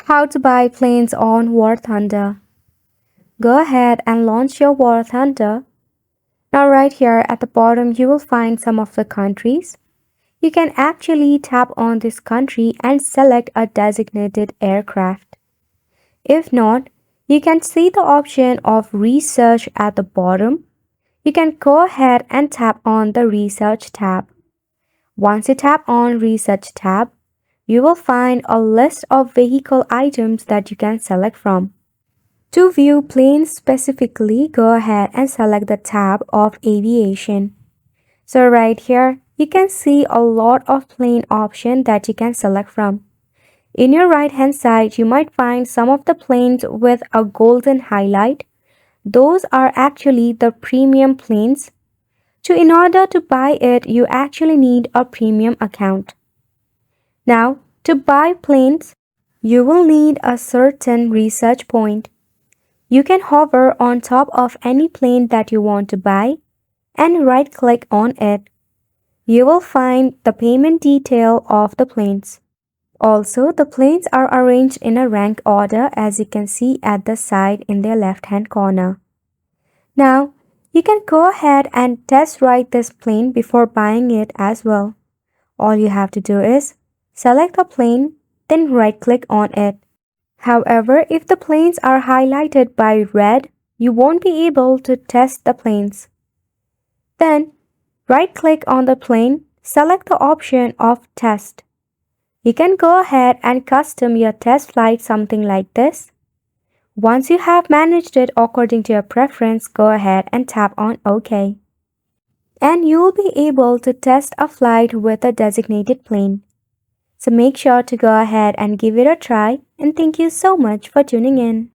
How to buy planes on War Thunder. Go ahead and launch your War Thunder. Now right here at the bottom you will find some of the countries. You can actually tap on this country and select a designated aircraft. If not, you can see the option of research at the bottom. You can go ahead and tap on the research tab. Once you tap on research tab, you will find a list of vehicle items that you can select from. To view planes specifically, go ahead and select the tab of aviation. So right here, you can see a lot of plane options that you can select from. In your right hand side, you might find some of the planes with a golden highlight. Those are actually the premium planes. So in order to buy it, you actually need a premium account. Now, to buy planes, you will need a certain research point. You can hover on top of any plane that you want to buy and right-click on it. You will find the payment detail of the planes. Also, the planes are arranged in a rank order as you can see at the side in their left-hand corner. Now, you can go ahead and test ride this plane before buying it as well. All you have to do is select a plane, then right-click on it. However, if the planes are highlighted by red, you won't be able to test the planes. Then, right-click on the plane, select the option of Test. You can go ahead and custom your test flight something like this. Once you have managed it according to your preference, go ahead and tap on OK. And you will be able to test a flight with a designated plane. So make sure to go ahead and give it a try, and thank you so much for tuning in.